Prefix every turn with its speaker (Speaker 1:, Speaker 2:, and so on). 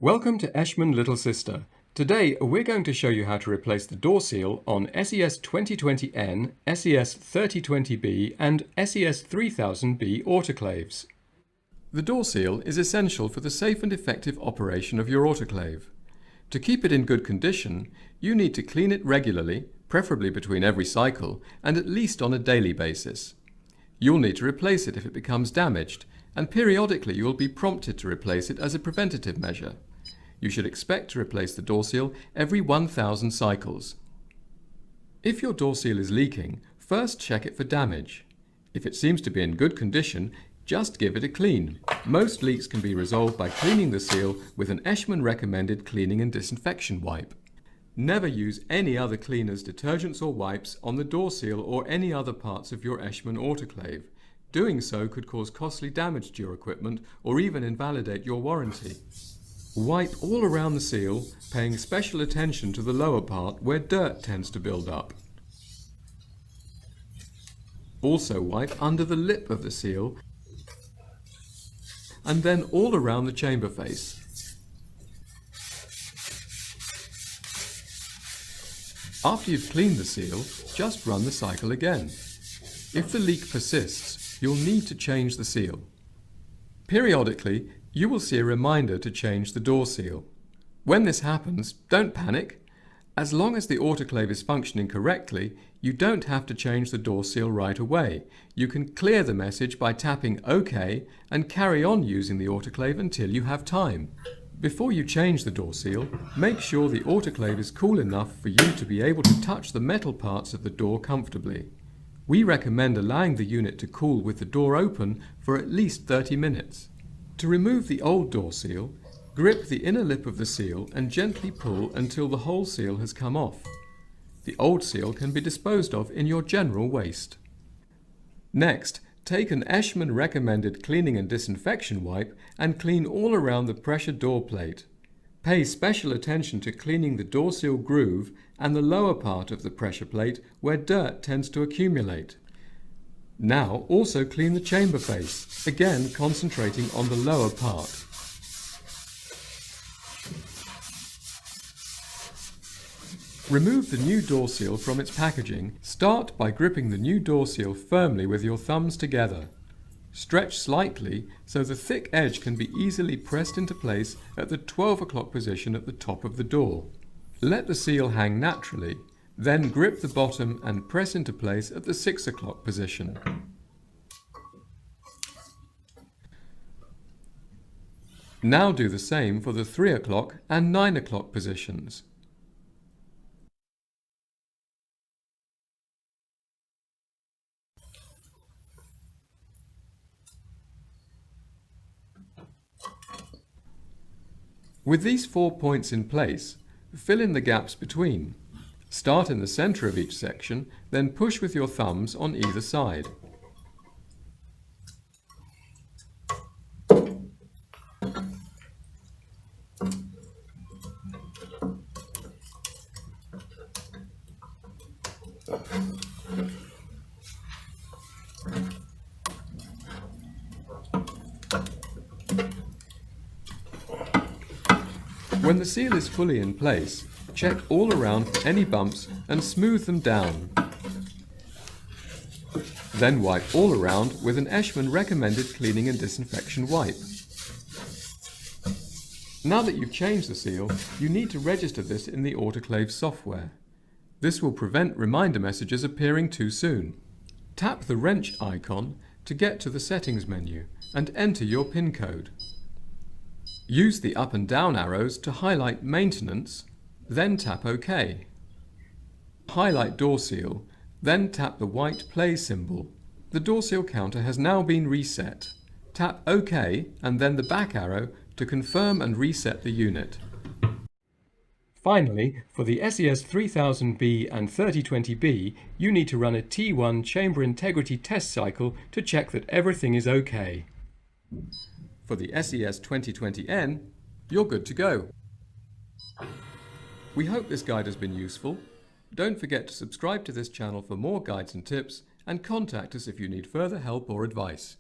Speaker 1: Welcome to Eschmann Little Sister. Today we're going to show you how to replace the door seal on SES 2020N, SES 3020B and SES 3000B autoclaves. The door seal is essential for the safe and effective operation of your autoclave. To keep it in good condition, you need to clean it regularly, preferably between every cycle, and at least on a daily basis. You'll need to replace it if it becomes damaged, and periodically you will be prompted to replace it as a preventative measure. You should expect to replace the door seal every 1,000 cycles. If your door seal is leaking, first check it for damage. If it seems to be in good condition, just give it a clean. Most leaks can be resolved by cleaning the seal with an Eschmann recommended cleaning and disinfection wipe. Never use any other cleaners, detergents or wipes on the door seal or any other parts of your Eschmann autoclave. Doing so could cause costly damage to your equipment or even invalidate your warranty. Wipe all around the seal, paying special attention to the lower part where dirt tends to build up. Also wipe under the lip of the seal and then all around the chamber face. After you've cleaned the seal, just run the cycle again. If the leak persists, you'll need to change the seal. Periodically, you will see a reminder to change the door seal. When this happens, don't panic. As long as the autoclave is functioning correctly, you don't have to change the door seal right away. You can clear the message by tapping OK and carry on using the autoclave until you have time. Before you change the door seal, make sure the autoclave is cool enough for you to be able to touch the metal parts of the door comfortably. We recommend allowing the unit to cool with the door open for at least 30 minutes. To remove the old door seal, grip the inner lip of the seal and gently pull until the whole seal has come off. The old seal can be disposed of in your general waste. Next, take an Eschmann recommended cleaning and disinfection wipe and clean all around the pressure door plate. Pay special attention to cleaning the door seal groove and the lower part of the pressure plate where dirt tends to accumulate. Now also clean the chamber face, again concentrating on the lower part. Remove the new door seal from its packaging. Start by gripping the new door seal firmly with your thumbs together. Stretch slightly so the thick edge can be easily pressed into place at the 12 o'clock position at the top of the door. Let the seal hang naturally. Then grip the bottom and press into place at the 6 o'clock position. Now do the same for the 3 o'clock and 9 o'clock positions. With these 4 points in place, fill in the gaps between. Start in the center of each section, then push with your thumbs on either side. When the seal is fully in place, check all around for any bumps and smooth them down. Then wipe all around with an Eschmann recommended cleaning and disinfection wipe. Now that you've changed the seal, you need to register this in the autoclave software. This will prevent reminder messages appearing too soon. Tap the wrench icon to get to the settings menu and enter your PIN code. Use the up and down arrows to highlight maintenance, then tap OK. Highlight door seal, then tap the white play symbol. The door seal counter has now been reset. Tap OK and then the back arrow to confirm and reset the unit. Finally, for the SES 3000B and 3020B, you need to run a T1 chamber integrity test cycle to check that everything is OK. For the SES 2020N, you're good to go. We hope this guide has been useful. Don't forget to subscribe to this channel for more guides and tips, and contact us if you need further help or advice.